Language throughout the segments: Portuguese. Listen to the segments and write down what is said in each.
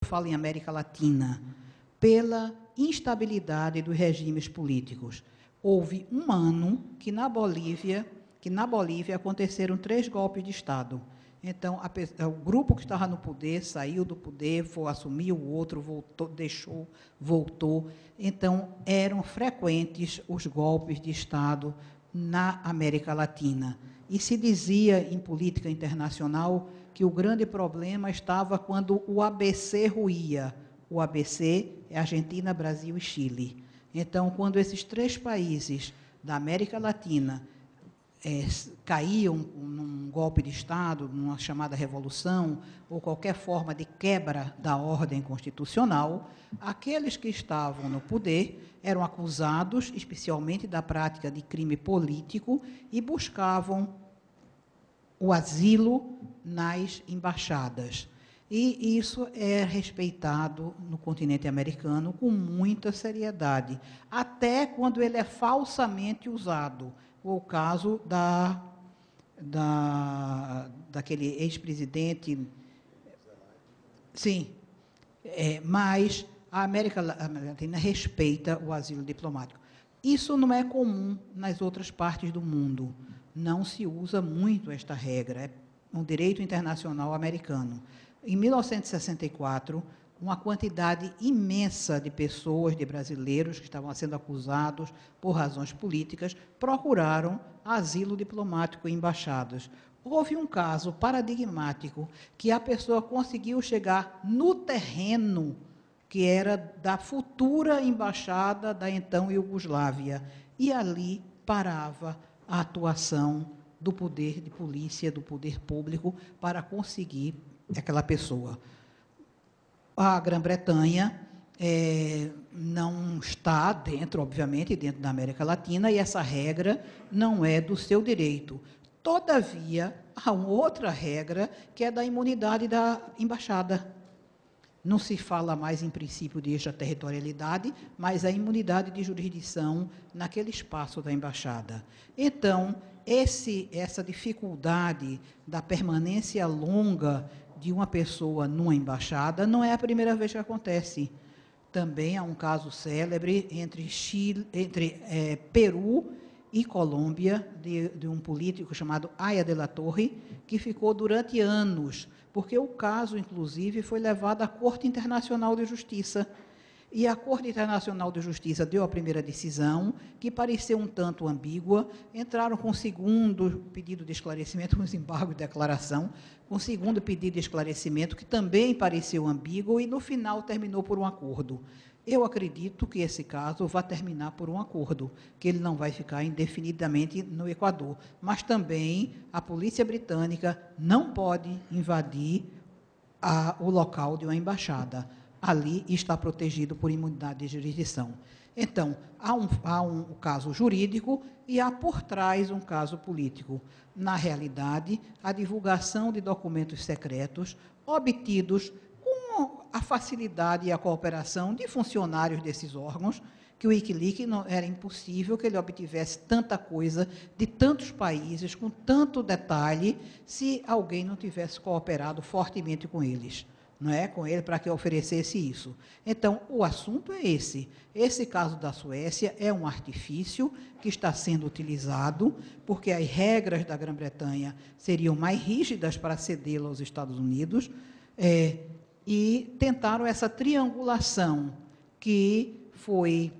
falo em América Latina, pela instabilidade dos regimes políticos. Houve um ano que na Bolívia aconteceram 3 golpes de Estado. Então, o grupo que estava no poder saiu do poder, assumiu o outro, voltou, deixou, voltou. Então, eram frequentes os golpes de Estado na América Latina. E se dizia, em política internacional, que o grande problema estava quando o ABC ruía. O ABC é Argentina, Brasil e Chile. Então, quando esses 3 países da América Latina caíam num golpe de Estado, numa chamada revolução, ou qualquer forma de quebra da ordem constitucional, aqueles que estavam no poder eram acusados, especialmente da prática de crime político, e buscavam o asilo nas embaixadas. E isso é respeitado no continente americano com muita seriedade, até quando ele é falsamente usado. O caso daquele ex-presidente. Sim, mas a América Latina respeita o asilo diplomático. Isso não é comum nas outras partes do mundo. Não se usa muito esta regra. É um direito internacional americano. Em 1964, uma quantidade imensa de pessoas, de brasileiros que estavam sendo acusados por razões políticas, procuraram asilo diplomático em embaixadas. Houve um caso paradigmático que a pessoa conseguiu chegar no terreno que era da futura embaixada da então Iugoslávia, e ali parava a atuação do poder de polícia, do poder público, para conseguir aquela pessoa. A Grã-Bretanha não está dentro, obviamente, dentro da América Latina, e essa regra não é do seu direito. Todavia, há uma outra regra, que é da imunidade da embaixada. Não se fala mais em princípio de extraterritorialidade, mas a imunidade de jurisdição naquele espaço da embaixada. Então, essa dificuldade da permanência longa de uma pessoa numa embaixada não é a primeira vez que acontece. Também há um caso célebre entre Peru e Colômbia, de um político chamado Aya de la Torre, que ficou durante anos, porque o caso, inclusive, foi levado à Corte Internacional de Justiça. E a Corte Internacional de Justiça deu a primeira decisão, que pareceu um tanto ambígua, entraram com o segundo pedido de esclarecimento, com embargo de declaração, com o segundo pedido de esclarecimento, que também pareceu ambíguo, e no final terminou por um acordo. Eu acredito que esse caso vai terminar por um acordo, que ele não vai ficar indefinidamente no Equador. Mas também a polícia britânica não pode invadir o local de uma embaixada. Ali está protegido por imunidade de jurisdição. Então, há um caso jurídico e há por trás um caso político. Na realidade, a divulgação de documentos secretos obtidos com a facilidade e a cooperação de funcionários desses órgãos, que o Wikileaks não era impossível que ele obtivesse tanta coisa de tantos países, com tanto detalhe, se alguém não tivesse cooperado fortemente com eles. Não é? Com ele, para que oferecesse isso. Então, o assunto é esse. Esse caso da Suécia é um artifício que está sendo utilizado, porque as regras da Grã-Bretanha seriam mais rígidas para cedê-lo aos Estados Unidos, e tentaram essa triangulação, que foi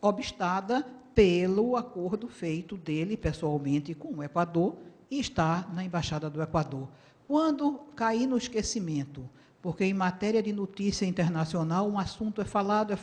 obstada pelo acordo feito dele, pessoalmente, com o Equador, e está na Embaixada do Equador. Quando cair no esquecimento, porque em matéria de notícia internacional, um assunto é falado,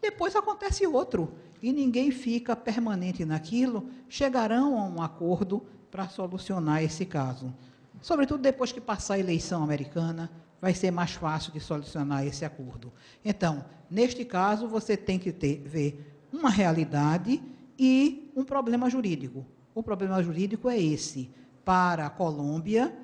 depois acontece outro, e ninguém fica permanente naquilo, chegarão a um acordo para solucionar esse caso. Sobretudo depois que passar a eleição americana, vai ser mais fácil de solucionar esse acordo. Então, neste caso, você tem que ver uma realidade e um problema jurídico. O problema jurídico é esse, para a Colômbia,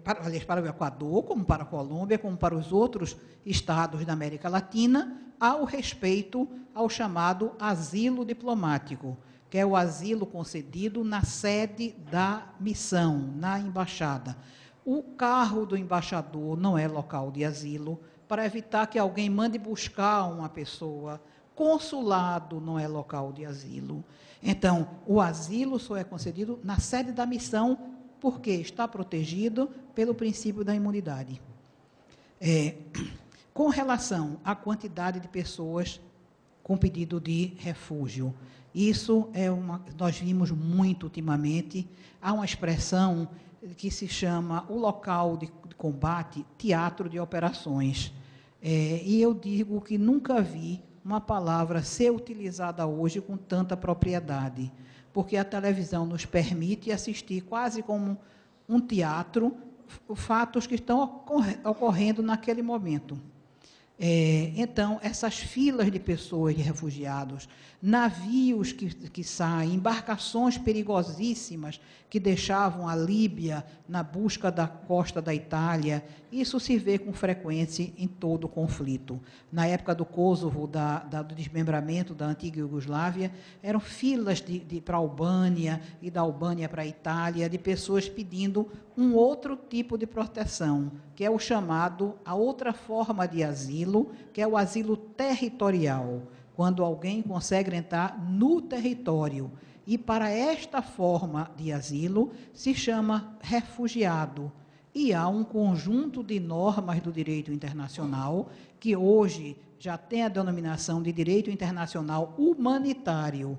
para o Equador, como para a Colômbia, como para os outros estados da América Latina, ao respeito ao chamado asilo diplomático, que é o asilo concedido na sede da missão, na embaixada. O carro do embaixador não é local de asilo, para evitar que alguém mande buscar uma pessoa. Consulado não é local de asilo. Então, o asilo só é concedido na sede da missão, porque está protegido pelo princípio da imunidade. Com relação à quantidade de pessoas com pedido de refúgio, isso nós vimos muito ultimamente, há uma expressão que se chama o local de combate, teatro de operações. E eu digo que nunca vi uma palavra ser utilizada hoje com tanta propriedade, porque a televisão nos permite assistir quase como um teatro, fatos que estão ocorrendo naquele momento. Então, essas filas de pessoas, de refugiados, navios que saem, embarcações perigosíssimas que deixavam a Líbia na busca da costa da Itália, isso se vê com frequência em todo o conflito. Na época do Kosovo, do desmembramento da antiga Iugoslávia, eram filas para a Albânia e da Albânia para a Itália, de pessoas pedindo um outro tipo de proteção, que é o chamado, a outra forma de asilo, que é o asilo territorial, quando alguém consegue entrar no território. E para esta forma de asilo se chama refugiado. E há um conjunto de normas do direito internacional, que hoje já tem a denominação de direito internacional humanitário,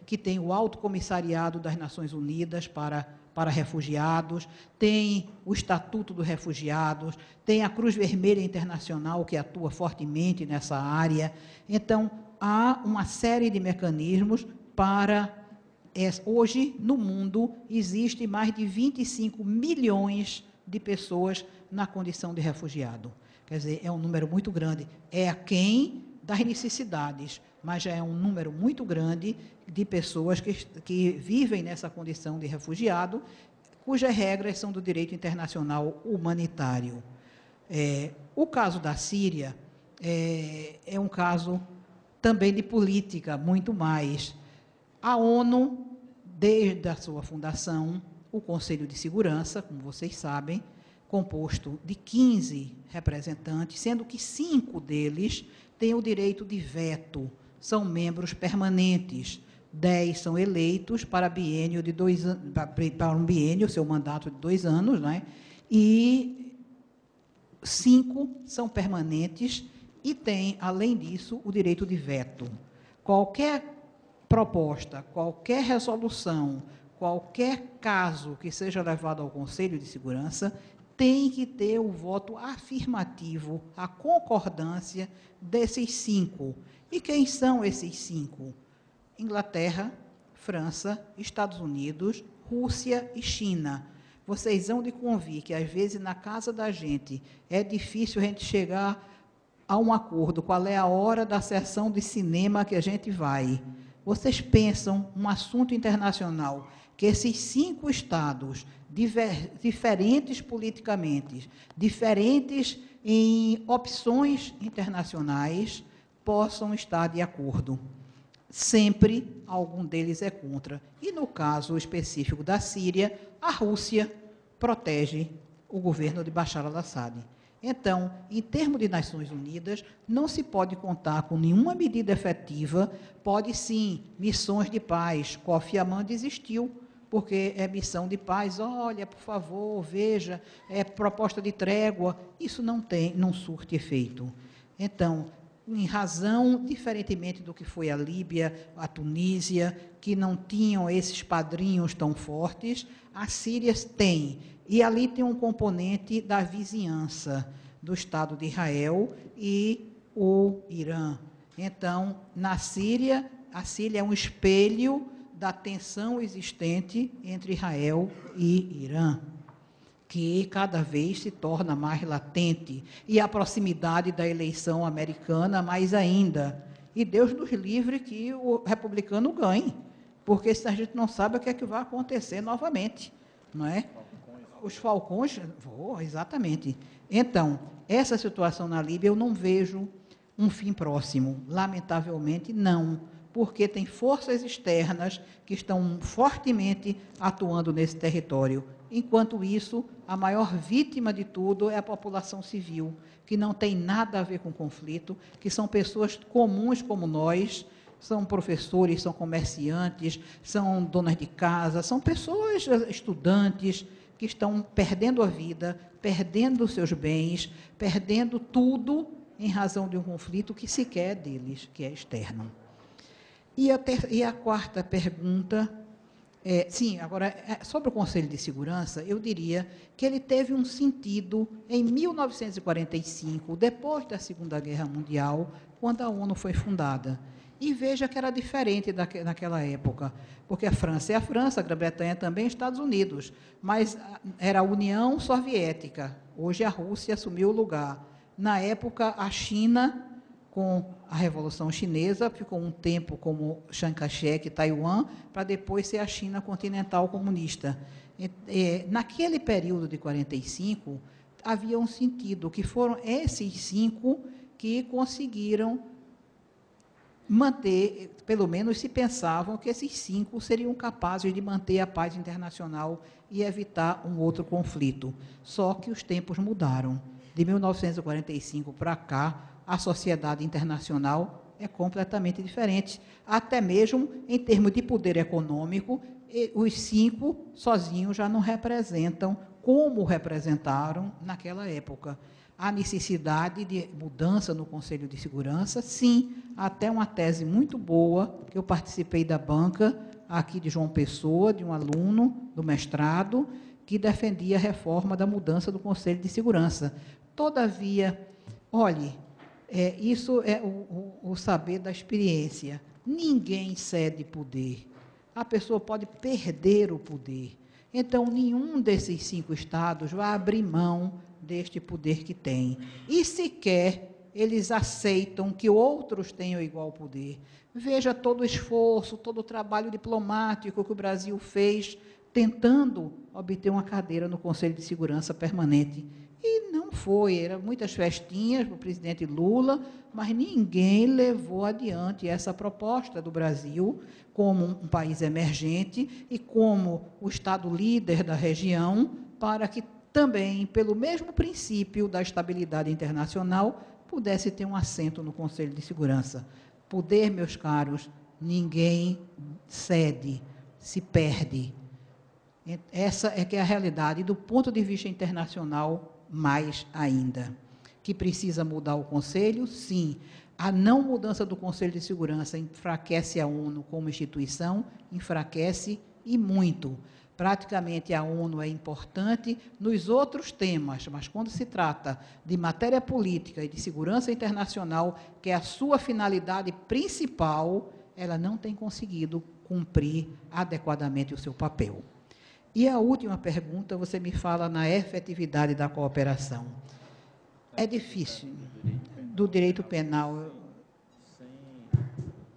que tem o Alto Comissariado das Nações Unidas para refugiados, tem o Estatuto dos Refugiados, tem a Cruz Vermelha Internacional, que atua fortemente nessa área. Então, há uma série de mecanismos para... Hoje, no mundo, existe mais de 25 milhões de pessoas na condição de refugiado. Quer dizer, é um número muito grande. É aquém das necessidades, mas já é um número muito grande de pessoas que vivem nessa condição de refugiado, cujas regras são do direito internacional humanitário. O caso da Síria é um caso também de política, muito mais. A ONU, desde a sua fundação, o Conselho de Segurança, como vocês sabem, composto de 15 representantes, sendo que 5 deles têm o direito de veto, são membros permanentes. 10 são eleitos para biênio de 2 anos, para um biênio, seu mandato de 2 anos, né? E 5 são permanentes e têm, além disso, o direito de veto. Qualquer proposta, qualquer resolução, qualquer caso que seja levado ao Conselho de Segurança, tem que ter o voto afirmativo, a concordância desses 5. E quem são esses 5? Inglaterra, França, Estados Unidos, Rússia e China. Vocês vão de convir que, às vezes, na casa da gente, é difícil a gente chegar a um acordo, qual é a hora da sessão de cinema que a gente vai. Vocês pensam, um assunto internacional, que esses 5 estados, diferentes politicamente, diferentes em opções internacionais, possam estar de acordo. Sempre algum deles é contra. E no caso específico da Síria, a Rússia protege o governo de Bashar al-Assad. Então, em termos de Nações Unidas, não se pode contar com nenhuma medida efetiva, pode sim, missões de paz. Kofi Annan desistiu, porque é missão de paz, olha, por favor, veja, é proposta de trégua, isso não surte efeito. Então, em razão, diferentemente do que foi a Líbia, a Tunísia, que não tinham esses padrinhos tão fortes, a Síria tem. E ali tem um componente da vizinhança do Estado de Israel e o Irã. Então, na Síria, a Síria é um espelho da tensão existente entre Israel e Irã, que cada vez se torna mais latente, e a proximidade da eleição americana mais ainda. E Deus nos livre que o republicano ganhe, porque se a gente não sabe o que é que vai acontecer novamente, não é? Os falcões, exatamente. Então, essa situação na Líbia eu não vejo um fim próximo, lamentavelmente não, porque tem forças externas que estão fortemente atuando nesse território. Enquanto isso, a maior vítima de tudo é a população civil, que não tem nada a ver com conflito, que são pessoas comuns como nós, são professores, são comerciantes, são donas de casa, são pessoas, estudantes, que estão perdendo a vida, perdendo os seus bens, perdendo tudo em razão de um conflito que sequer é deles, que é externo. E a quarta pergunta, sobre o Conselho de Segurança, eu diria que ele teve um sentido em 1945, depois da Segunda Guerra Mundial, quando a ONU foi fundada. E veja que era diferente naquela época, porque a França é a França, a Grã-Bretanha também, Estados Unidos, mas era a União Soviética, hoje a Rússia assumiu o lugar. Na época, a China, com a Revolução Chinesa, ficou um tempo como Chiang Kai-shek, Taiwan, para depois ser a China continental comunista. Naquele período de 45, havia um sentido, que foram esses 5 que conseguiram manter, pelo menos se pensavam que esses 5 seriam capazes de manter a paz internacional e evitar um outro conflito. Só que os tempos mudaram. De 1945 para cá, a sociedade internacional é completamente diferente. Até mesmo em termos de poder econômico, os 5 sozinhos já não representam como representaram naquela época. Há necessidade de mudança no Conselho de Segurança, sim, até uma tese muito boa, que eu participei da banca aqui de João Pessoa, de um aluno do mestrado, que defendia a reforma da mudança do Conselho de Segurança. Todavia, olhe, isso é o saber da experiência. Ninguém cede poder. A pessoa pode perder o poder. Então, nenhum desses 5 estados vai abrir mão deste poder que tem. E sequer eles aceitam que outros tenham igual poder. Veja todo o esforço, todo o trabalho diplomático que o Brasil fez tentando obter uma cadeira no Conselho de Segurança Permanente. E não foi, eram muitas festinhas para o presidente Lula, mas ninguém levou adiante essa proposta do Brasil como um país emergente e como o Estado líder da região, para que também, pelo mesmo princípio da estabilidade internacional, pudesse ter um assento no Conselho de Segurança. Poder, meus caros, ninguém cede, se perde. Essa é que é a realidade, do ponto de vista internacional, mais ainda. Que precisa mudar o Conselho? Sim. A não mudança do Conselho de Segurança enfraquece a ONU como instituição, enfraquece e muito. Praticamente a ONU é importante nos outros temas, mas quando se trata de matéria política e de segurança internacional, que é a sua finalidade principal, ela não tem conseguido cumprir adequadamente o seu papel. E a última pergunta, você me fala na efetividade da cooperação. É difícil. Do direito penal.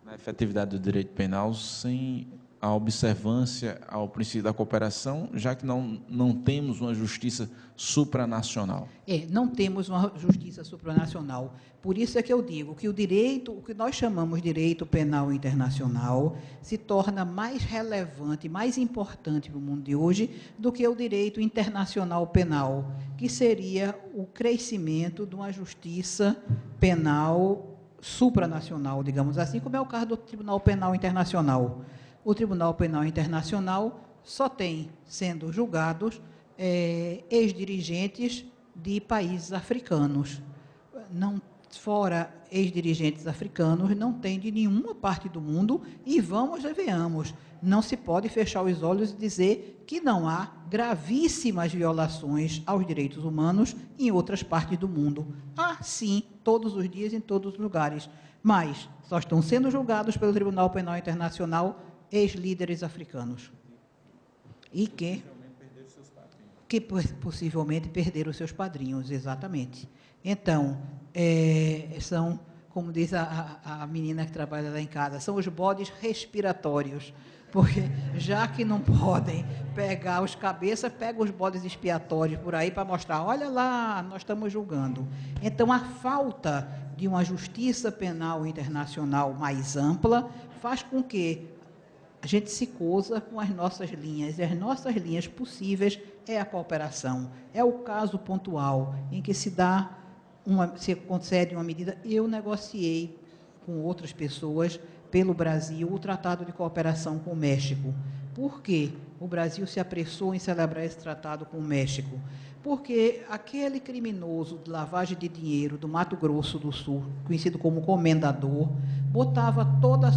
Na efetividade do direito penal, sem a observância ao princípio da cooperação, já que não temos uma justiça supranacional. Não temos uma justiça supranacional. Por isso é que eu digo que o que nós chamamos de direito penal internacional, se torna mais relevante, mais importante para o mundo de hoje do que o direito internacional penal, que seria o crescimento de uma justiça penal supranacional, digamos assim, como é o caso do Tribunal Penal Internacional. O Tribunal Penal Internacional só tem sendo julgados ex-dirigentes de países africanos. Não, fora ex-dirigentes africanos, não tem de nenhuma parte do mundo, e vamos e venhamos. Não se pode fechar os olhos e dizer que não há gravíssimas violações aos direitos humanos em outras partes do mundo. Há, sim, todos os dias, em todos os lugares. Mas só estão sendo julgados pelo Tribunal Penal Internacional ex-líderes africanos. E que possivelmente perderam os seus padrinhos, exatamente. Então, são, como diz a menina que trabalha lá em casa, são os bodes respiratórios, porque já que não podem pegar os cabeças, pegam os bodes expiatórios por aí para mostrar, olha lá, nós estamos julgando. Então, a falta de uma justiça penal internacional mais ampla, faz com que a gente se coza com as nossas linhas, e as nossas linhas possíveis é a cooperação. É o caso pontual em que se concede uma medida. Eu negociei com outras pessoas pelo Brasil o Tratado de Cooperação com o México. Por quê? O Brasil se apressou em celebrar esse tratado com o México? Porque aquele criminoso de lavagem de dinheiro do Mato Grosso do Sul, conhecido como Comendador, botava toda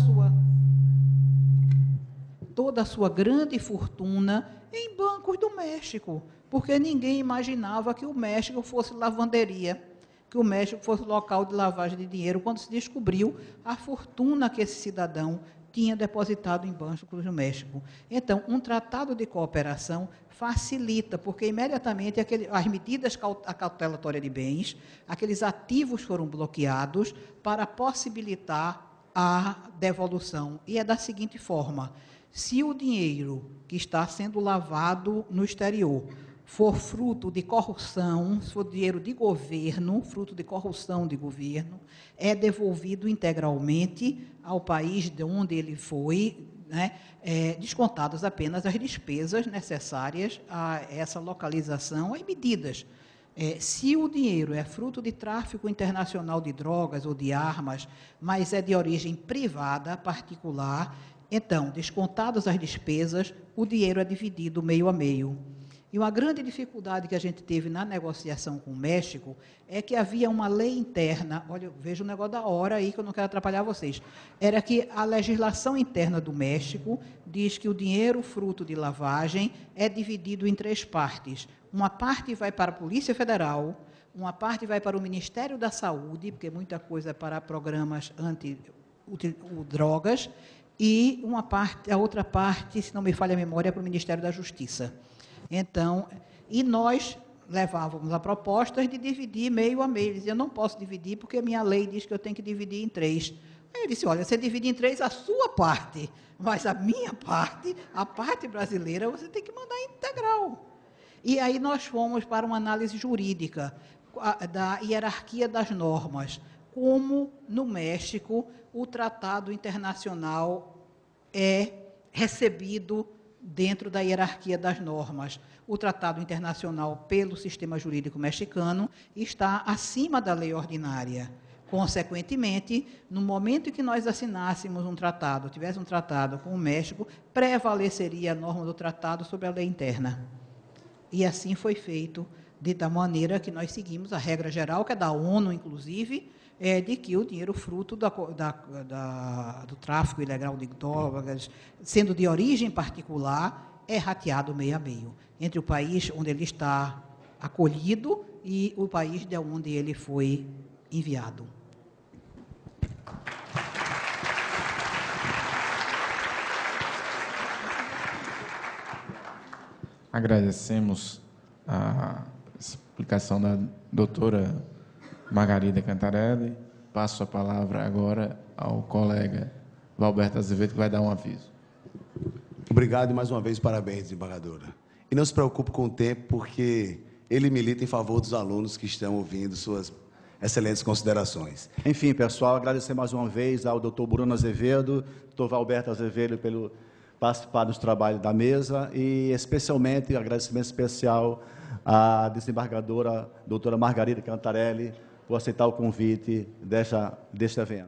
a sua grande fortuna em bancos do México, porque ninguém imaginava que o México fosse lavanderia, que o México fosse local de lavagem de dinheiro, quando se descobriu a fortuna que esse cidadão tinha depositado em bancos no México. Então, um tratado de cooperação facilita, porque imediatamente as medidas cautelatórias de bens, aqueles ativos foram bloqueados para possibilitar a devolução. E é da seguinte forma: se o dinheiro que está sendo lavado no exterior for fruto de corrupção, se for dinheiro de governo, fruto de corrupção de governo, é devolvido integralmente ao país de onde ele foi, né, descontadas apenas as despesas necessárias a essa localização, as medidas. Se o dinheiro é fruto de tráfico internacional de drogas ou de armas, mas é de origem privada, particular, então, descontadas as despesas, o dinheiro é dividido meio a meio. E uma grande dificuldade que a gente teve na negociação com o México é que havia uma lei interna, olha, veja o negócio da hora aí, que eu não quero atrapalhar vocês, era que a legislação interna do México diz que o dinheiro fruto de lavagem é dividido em 3 partes. Uma parte vai para a Polícia Federal, uma parte vai para o Ministério da Saúde, porque muita coisa é para programas anti-drogas, e a outra parte, se não me falha a memória, é para o Ministério da Justiça. Então, e nós levávamos a proposta de dividir meio a meio. Ele dizia, eu não posso dividir porque a minha lei diz que eu tenho que dividir em 3. Aí eu disse, olha, você divide em 3 a sua parte, mas a minha parte, a parte brasileira, você tem que mandar integral. E aí nós fomos para uma análise jurídica da hierarquia das normas, como no México o tratado internacional é recebido dentro da hierarquia das normas. O tratado internacional, pelo sistema jurídico mexicano, está acima da lei ordinária. Consequentemente, no momento em que nós assinássemos um tratado, tivesse um tratado com o México, prevaleceria a norma do tratado sobre a lei interna. E assim foi feito, de tal maneira que nós seguimos a regra geral, que é da ONU, inclusive, de que o dinheiro fruto do tráfico ilegal de drogas, sendo de origem particular, é rateado meio a meio, entre o país onde ele está acolhido e o país de onde ele foi enviado. Agradecemos a explicação da doutora Margarida Cantarelli. Passo a palavra agora ao colega Valberto Azevedo, que vai dar um aviso. Obrigado e mais uma vez parabéns, desembargadora. E não se preocupe com o tempo, porque ele milita em favor dos alunos que estão ouvindo suas excelentes considerações. Enfim, pessoal, agradecer mais uma vez ao doutor Bruno Azevedo, doutor Valberto Azevedo, pelo participar dos trabalhos da mesa, e especialmente, agradecimento especial à desembargadora doutora Margarida Cantarelli, por aceitar o convite deste evento.